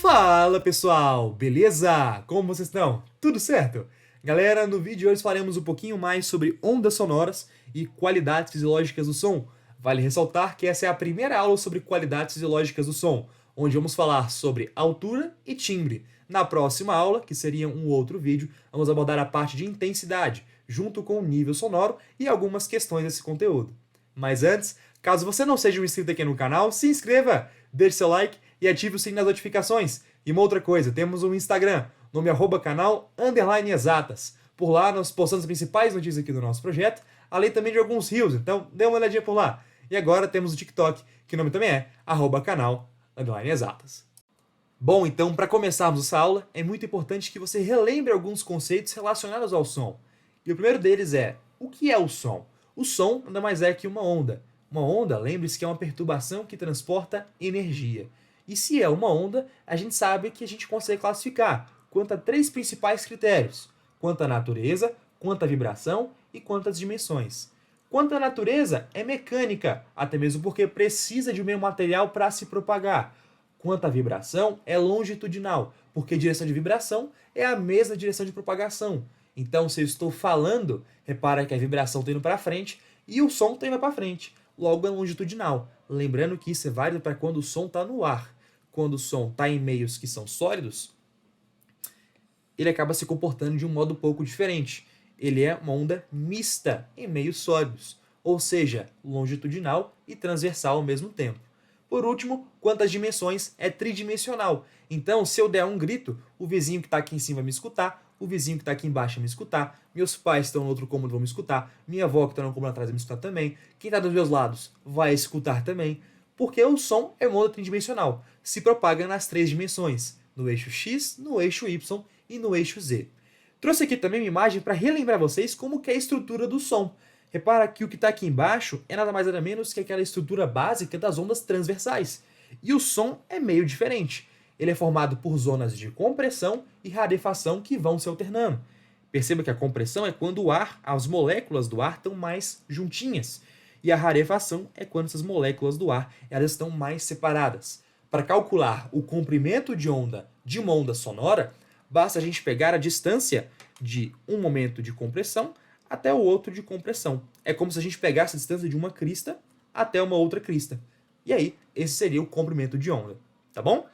Fala pessoal, beleza? Como vocês estão? Tudo certo? Galera, no vídeo de hoje falaremos um pouquinho mais sobre ondas sonoras e qualidades fisiológicas do som. Vale ressaltar que essa é a primeira aula sobre qualidades fisiológicas do som, onde vamos falar sobre altura e timbre. Na próxima aula, que seria um outro vídeo, vamos abordar a parte de intensidade, junto com o nível sonoro e algumas questões desse conteúdo. Mas antes, caso você não seja um inscrito aqui no canal, se inscreva, deixe seu like e ative o sininho das notificações. E uma outra coisa, temos um Instagram, nome @canal_exatas. Por lá nós postamos as principais notícias aqui do nosso projeto, além também de alguns reels, então dê uma olhadinha por lá. E agora temos o TikTok, que o nome também é @canal_exatas. Bom, então para começarmos essa aula, é muito importante que você relembre alguns conceitos relacionados ao som. E o primeiro deles é, o que é o som? O som nada mais é que uma onda. Uma onda, lembre-se que é uma perturbação que transporta energia. E se é uma onda, a gente sabe que a gente consegue classificar quanto a três principais critérios: quanto à natureza, quanto à vibração e quanto às dimensões. Quanto à natureza, é mecânica, até mesmo porque precisa de um meio material para se propagar. Quanto à vibração, é longitudinal, porque a direção de vibração é a mesma direção de propagação. Então, se eu estou falando, repara que a vibração está indo para frente e o som está indo para frente. Logo, é longitudinal. Lembrando que isso é válido para quando o som está no ar. Quando o som está em meios que são sólidos, ele acaba se comportando de um modo um pouco diferente. Ele é uma onda mista em meios sólidos, ou seja, longitudinal e transversal ao mesmo tempo. Por último, quanto às dimensões, é tridimensional. Então, se eu der um grito, o vizinho que está aqui em cima vai me escutar, o vizinho que está aqui embaixo vai me escutar, meus pais que estão no outro cômodo vão me escutar, minha avó que está no cômodo atrás vai me escutar também, quem está dos meus lados vai escutar também, porque o som é uma onda tridimensional, se propaga nas três dimensões, no eixo X, no eixo Y e no eixo Z. Trouxe aqui também uma imagem para relembrar vocês como que é a estrutura do som. Repara que o que está aqui embaixo é nada mais nada menos que aquela estrutura básica das ondas transversais. E o som é meio diferente. Ele é formado por zonas de compressão e rarefação que vão se alternando. Perceba que a compressão é quando o ar, as moléculas do ar estão mais juntinhas. E a rarefação é quando essas moléculas do ar elas estão mais separadas. Para calcular o comprimento de onda de uma onda sonora, basta a gente pegar a distância de um momento de compressão até o outro de compressão. É como se a gente pegasse a distância de uma crista até uma outra crista. E aí, esse seria o comprimento de onda, tá bom?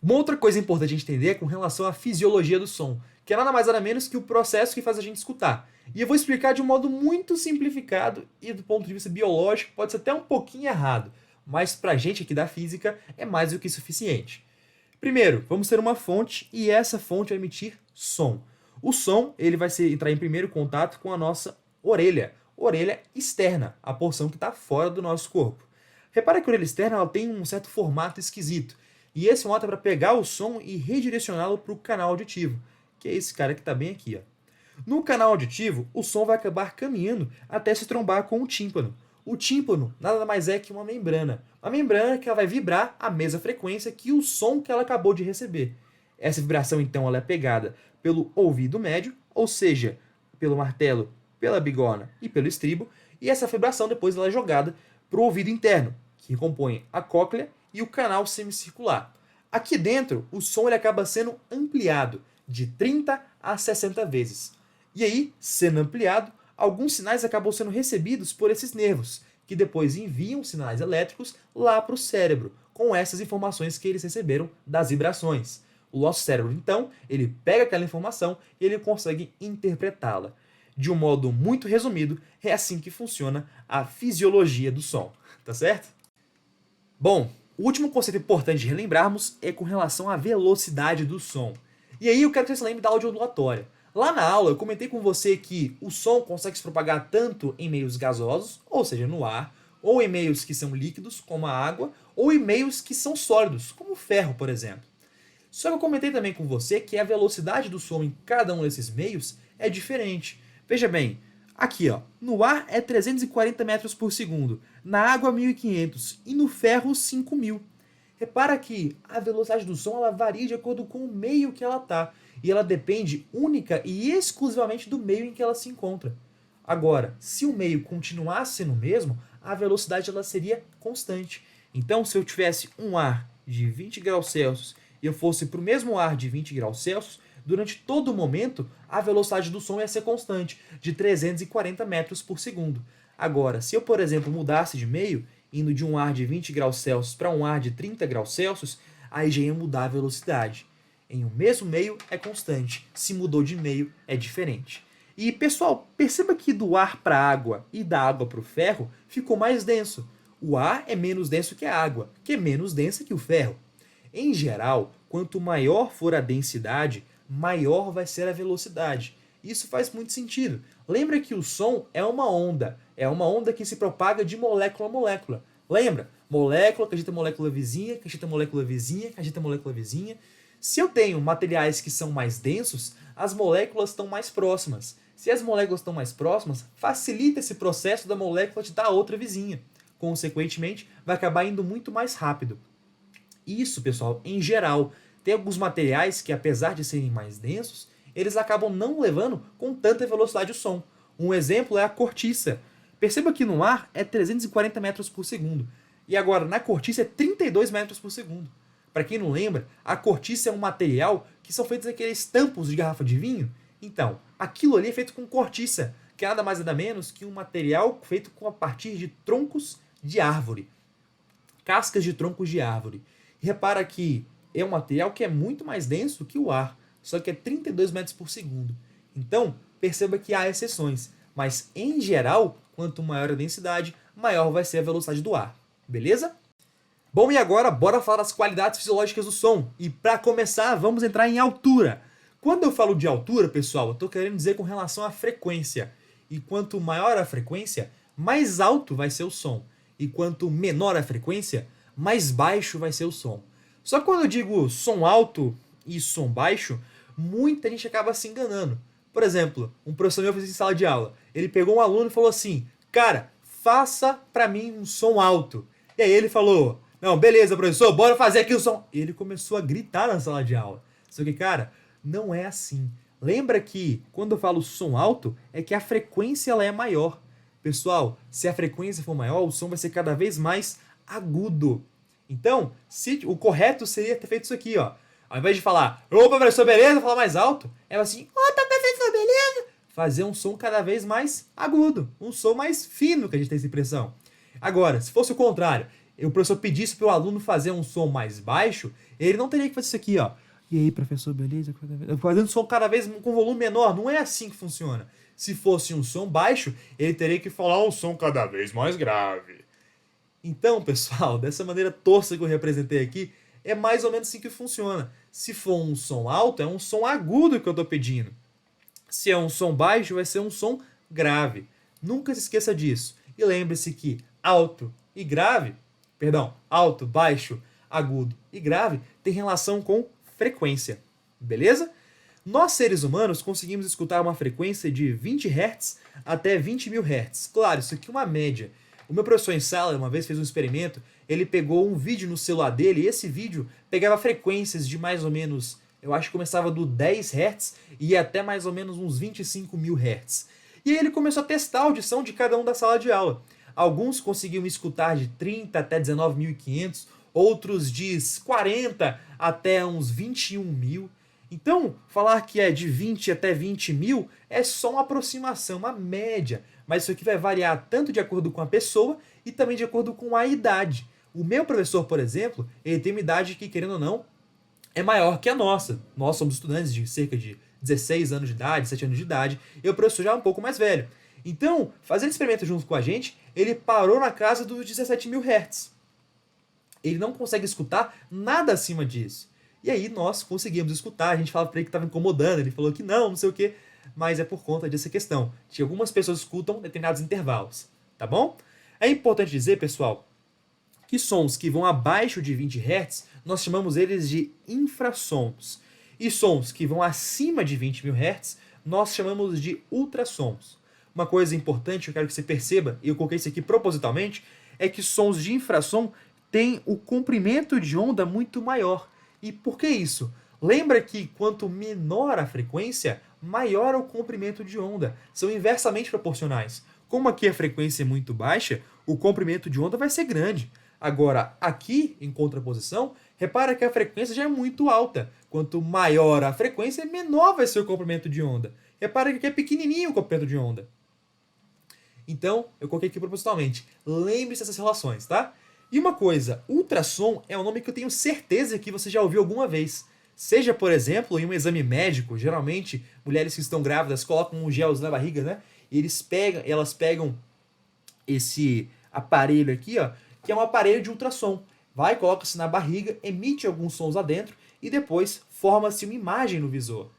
Uma outra coisa importante a gente entender é com relação à fisiologia do som, que é nada mais nada menos que o processo que faz a gente escutar. E eu vou explicar de um modo muito simplificado e do ponto de vista biológico pode ser até um pouquinho errado, mas pra gente aqui da física é mais do que suficiente. Primeiro, vamos ter uma fonte e essa fonte vai emitir som. O som ele vai entrar em primeiro contato com a nossa orelha externa, a porção que está fora do nosso corpo. Repara que a orelha externa ela tem um certo formato esquisito, e esse formato é para pegar o som e redirecioná-lo para o canal auditivo, que é esse cara que está bem aqui. Ó. No canal auditivo, o som vai acabar caminhando até se trombar com o tímpano. O tímpano nada mais é que uma membrana que ela vai vibrar a mesma frequência que o som que ela acabou de receber. Essa vibração, então, ela é pegada pelo ouvido médio, ou seja, pelo martelo, pela bigorna e pelo estribo, e essa vibração depois ela é jogada para o ouvido interno, que compõe a cóclea e o canal semicircular. Aqui dentro, o som ele acaba sendo ampliado de 30 a 60 vezes. E aí, sendo ampliado, alguns sinais acabam sendo recebidos por esses nervos, que depois enviam sinais elétricos lá para o cérebro, com essas informações que eles receberam das vibrações. O nosso cérebro, então, ele pega aquela informação e ele consegue interpretá-la. De um modo muito resumido, é assim que funciona a fisiologia do som, tá certo? Bom, o último conceito importante de relembrarmos é com relação à velocidade do som. E aí eu quero que você se lembre da audioondulatória. Lá na aula eu comentei com você que o som consegue se propagar tanto em meios gasosos, ou seja, no ar, ou em meios que são líquidos, como a água, ou em meios que são sólidos, como o ferro, por exemplo. Só que eu comentei também com você que a velocidade do som em cada um desses meios é diferente. Veja bem, aqui ó, no ar é 340 metros por segundo, na água 1.500 e no ferro 5.000. Repara que a velocidade do som ela varia de acordo com o meio que ela está e ela depende única e exclusivamente do meio em que ela se encontra. Agora, se o meio continuasse sendo o mesmo, a velocidade ela seria constante. Então, se eu tivesse um ar de 20 graus Celsius e eu fosse para o mesmo ar de 20 graus Celsius, durante todo o momento a velocidade do som ia ser constante, de 340 metros por segundo. Agora, se eu, por exemplo, mudasse de meio, indo de um ar de 20 graus Celsius para um ar de 30 graus Celsius, aí já ia mudar a velocidade. Em um mesmo meio é constante, se mudou de meio é diferente. E pessoal, perceba que do ar para a água e da água para o ferro ficou mais denso. O ar é menos denso que a água, que é menos densa que o ferro. Em geral, quanto maior for a densidade, maior vai ser a velocidade. Isso faz muito sentido. Lembra que o som é uma onda que se propaga de molécula a molécula. Lembra? Molécula que agita molécula vizinha, que agita molécula vizinha, que agita molécula vizinha. Se eu tenho materiais que são mais densos, as moléculas estão mais próximas. Se as moléculas estão mais próximas, facilita esse processo da molécula de dar outra vizinha. Consequentemente, vai acabar indo muito mais rápido. Isso, pessoal, em geral. Tem alguns materiais que, apesar de serem mais densos, eles acabam não levando com tanta velocidade o som. Um exemplo é a cortiça. Perceba que no ar é 340 metros por segundo. E agora, na cortiça, é 32 metros por segundo. Para quem não lembra, a cortiça é um material que são feitos aqueles tampos de garrafa de vinho. Então, aquilo ali é feito com cortiça, que é nada mais nada menos que um material feito a partir de troncos de árvore. Cascas de troncos de árvore. E repara que é um material que é muito mais denso que o ar, só que é 32 metros por segundo. Então, perceba que há exceções, mas em geral, quanto maior a densidade, maior vai ser a velocidade do ar. Beleza? Bom, e agora bora falar das qualidades fisiológicas do som. E para começar, vamos entrar em altura. Quando eu falo de altura, pessoal, eu estou querendo dizer com relação à frequência. E quanto maior a frequência, mais alto vai ser o som. E quanto menor a frequência, mais baixo vai ser o som. Só que quando eu digo som alto e som baixo, muita gente acaba se enganando. Por exemplo, um professor meu fez em sala de aula. Ele pegou um aluno e falou assim: cara, faça para mim um som alto. E aí ele falou: não, beleza, professor, bora fazer aqui o som. E ele começou a gritar na sala de aula. Só que, cara, não é assim. Lembra que quando eu falo som alto, é que a frequência ela é maior. Pessoal, se a frequência for maior, o som vai ser cada vez mais agudo. Então, o correto seria ter feito isso aqui, ó. Ao invés de falar, opa, professor, beleza? Falar mais alto. É assim, opa, professor, beleza? Fazer um som cada vez mais agudo. Um som mais fino, que a gente tem essa impressão. Agora, se fosse o contrário, e o professor pedisse para o aluno fazer um som mais baixo, ele não teria que fazer isso aqui, ó. E aí, professor, beleza? Fazendo um som cada vez com volume menor. Não é assim que funciona. Se fosse um som baixo, ele teria que falar um som cada vez mais grave. Então, pessoal, dessa maneira tosca que eu representei aqui, é mais ou menos assim que funciona. Se for um som alto, é um som agudo que eu estou pedindo. Se é um som baixo, vai ser um som grave. Nunca se esqueça disso. E lembre-se que alto, baixo, agudo e grave tem relação com frequência. Beleza? Nós, seres humanos, conseguimos escutar uma frequência de 20 Hz até 20.000 Hz. Claro, isso aqui é uma média. O meu professor em sala, uma vez fez um experimento, ele pegou um vídeo no celular dele e esse vídeo pegava frequências de mais ou menos, eu acho que começava do 10 Hz e ia até mais ou menos uns 25.000 Hz. E aí ele começou a testar a audição de cada um da sala de aula. Alguns conseguiam escutar de 30 até 19.500, outros de 40 até uns 21.000. Então, falar que é de 20 até 20.000 é só uma aproximação, uma média. Mas isso aqui vai variar tanto de acordo com a pessoa e também de acordo com a idade. O meu professor, por exemplo, ele tem uma idade que, querendo ou não, é maior que a nossa. Nós somos estudantes de cerca de 16 anos de idade, 17 anos de idade, e o professor já é um pouco mais velho. Então, fazendo experimento junto com a gente, ele parou na casa dos 17.000 Hz. Ele não consegue escutar nada acima disso. E aí nós conseguimos escutar, a gente falava para ele que estava incomodando, ele falou que não sei o quê, mas é por conta dessa questão, que algumas pessoas escutam determinados intervalos, tá bom? É importante dizer, pessoal, que sons que vão abaixo de 20 Hz, nós chamamos eles de infrassons. E sons que vão acima de 20.000 Hz, nós chamamos de ultrassons. Uma coisa importante que eu quero que você perceba, e eu coloquei isso aqui propositalmente, é que sons de infrassom têm o comprimento de onda muito maior. E por que isso? Lembra que quanto menor a frequência, maior o comprimento de onda. São inversamente proporcionais. Como aqui a frequência é muito baixa, o comprimento de onda vai ser grande. Agora, aqui, em contraposição, Repara que a frequência já é muito alta. Quanto maior a frequência, menor vai ser o comprimento de onda. Repara que aqui é pequenininho o comprimento de onda. Então, eu coloquei aqui propositalmente. Lembre-se dessas relações, tá? E uma coisa, ultrassom é um nome que eu tenho certeza que você já ouviu alguma vez. Seja, por exemplo, em um exame médico, geralmente mulheres que estão grávidas colocam um gel na barriga, né? E elas pegam esse aparelho aqui, ó, que é um aparelho de ultrassom. Vai, coloca-se na barriga, emite alguns sons lá dentro e depois forma-se uma imagem no visor.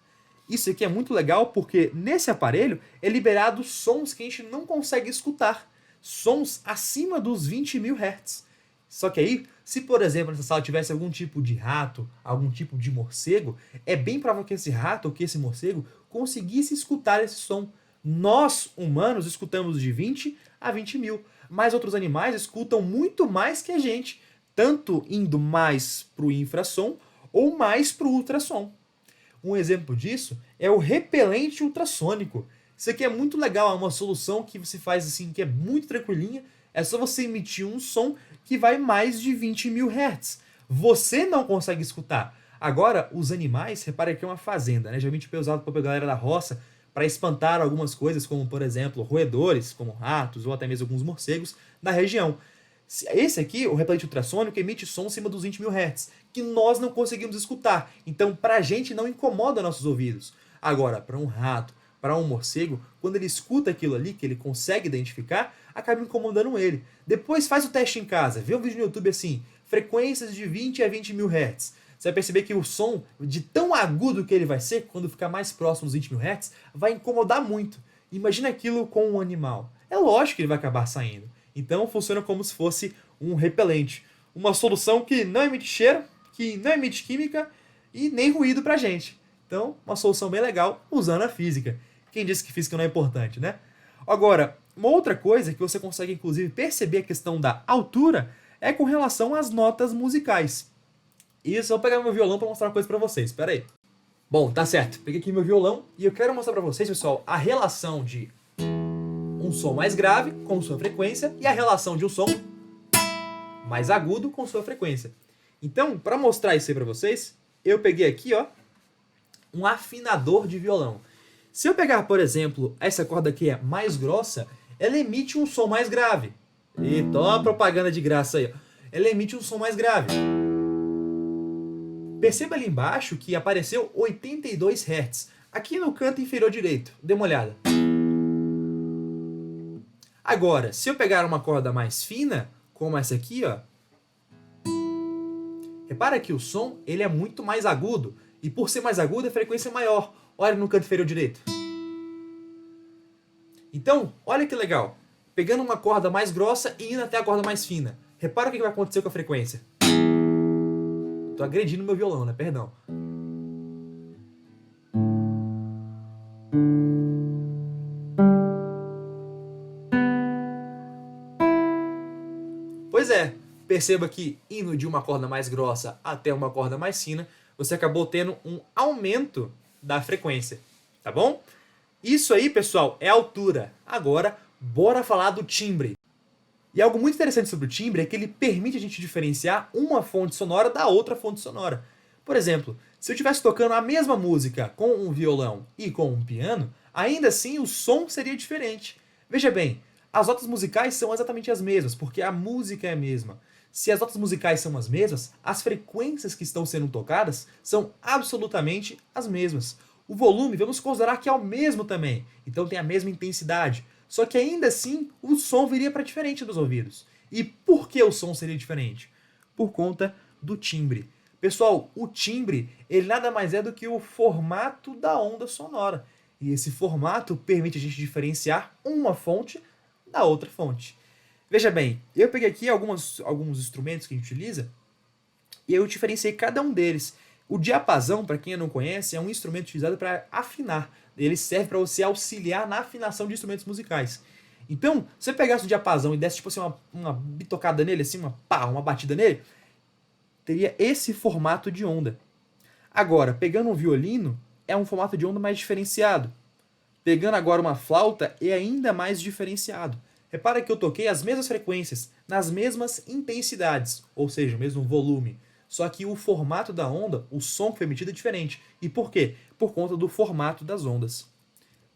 Isso aqui é muito legal porque nesse aparelho é liberado sons que a gente não consegue escutar. Sons acima dos 20.000 Hz. Só que aí, se por exemplo nessa sala tivesse algum tipo de rato, algum tipo de morcego, é bem provável que esse rato ou que esse morcego conseguisse escutar esse som. Nós, humanos, escutamos de 20 a 20.000, mas outros animais escutam muito mais que a gente, tanto indo mais para o infrassom ou mais para o ultrassom. Um exemplo disso é o repelente ultrassônico. Isso aqui é muito legal, é uma solução que você faz assim, que é muito tranquilinha. É só você emitir um som que vai mais de 20.000 Hz. Você não consegue escutar. Agora, os animais, repare que é uma fazenda, né? Geralmente é usado pela galera da roça para espantar algumas coisas, como por exemplo, roedores, como ratos ou até mesmo alguns morcegos da região. Esse aqui, o repelente ultrassônico, emite som acima dos 20.000 Hz, que nós não conseguimos escutar. Então, para a gente, não incomoda nossos ouvidos. Agora, para um rato, para um morcego, quando ele escuta aquilo ali, que ele consegue identificar, acaba incomodando ele. Depois faz o teste em casa, vê um vídeo no YouTube assim, frequências de 20 a 20.000 Hz. Você vai perceber que o som, de tão agudo que ele vai ser, quando ficar mais próximo dos 20.000 Hz, vai incomodar muito. Imagina aquilo com um animal. É lógico que ele vai acabar saindo. Então funciona como se fosse um repelente. Uma solução que não emite cheiro, que não emite química e nem ruído pra gente. Então, uma solução bem legal usando a física. Quem disse que física não é importante, né? Agora, uma outra coisa que você consegue inclusive perceber a questão da altura é com relação às notas musicais. Isso, eu vou pegar meu violão para mostrar uma coisa para vocês. Espera aí. Bom, tá certo. Peguei aqui meu violão e eu quero mostrar para vocês, pessoal, a relação de um som mais grave com sua frequência e a relação de um som mais agudo com sua frequência. Então, para mostrar isso aí para vocês, eu peguei aqui, ó, um afinador de violão. Se eu pegar, por exemplo, essa corda aqui é mais grossa, ela emite um som mais grave. Eita, ó a propaganda de graça aí, ó. Ela emite um som mais grave. Perceba ali embaixo que apareceu 82 Hz. Aqui no canto inferior direito. Dê uma olhada. Agora, se eu pegar uma corda mais fina, como essa aqui, ó, repara que o som ele é muito mais agudo. E por ser mais agudo, a frequência é maior. Olha no canto inferior direito. Então, olha que legal. Pegando uma corda mais grossa e indo até a corda mais fina. Repara o que vai acontecer com a frequência. Tô agredindo meu violão, né? Perdão. Pois é, perceba que indo de uma corda mais grossa até uma corda mais fina, você acabou tendo um aumento da frequência, tá bom? Isso aí, pessoal, é altura. Agora, bora falar do timbre. E algo muito interessante sobre o timbre é que ele permite a gente diferenciar uma fonte sonora da outra fonte sonora. Por exemplo, se eu estivesse tocando a mesma música com um violão e com um piano, ainda assim o som seria diferente. Veja bem, as notas musicais são exatamente as mesmas, porque a música é a mesma. Se as notas musicais são as mesmas, as frequências que estão sendo tocadas são absolutamente as mesmas. O volume, vamos considerar que é o mesmo também, então tem a mesma intensidade. Só que ainda assim, o som viria para diferente dos ouvidos. E por que o som seria diferente? Por conta do timbre. Pessoal, o timbre, ele nada mais é do que o formato da onda sonora. E esse formato permite a gente diferenciar uma fonte da outra fonte. Veja bem, eu peguei aqui alguns instrumentos que a gente utiliza e eu diferenciei cada um deles. O diapasão, para quem não conhece, é um instrumento utilizado para afinar. Ele serve para você auxiliar na afinação de instrumentos musicais. Então, se você pegasse o diapasão e desse tipo assim, uma bitocada nele, assim, uma batida nele, teria esse formato de onda. Agora, pegando um violino, é um formato de onda mais diferenciado. Pegando agora uma flauta, é ainda mais diferenciado. Repara que eu toquei as mesmas frequências, nas mesmas intensidades, ou seja, o mesmo volume. só que o formato da onda, o som que foi emitido é diferente. E por quê? Por conta do formato das ondas.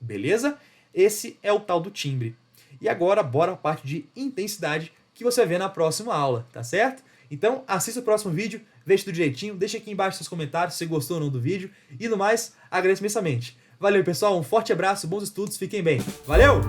Beleza? Esse é o tal do timbre. E agora, bora a parte de intensidade que você vai ver na próxima aula, tá certo? Então, assista o próximo vídeo, veja tudo direitinho, deixa aqui embaixo seus comentários se gostou ou não do vídeo. E no mais, agradeço imensamente. Valeu, pessoal, um forte abraço, bons estudos, fiquem bem. Valeu!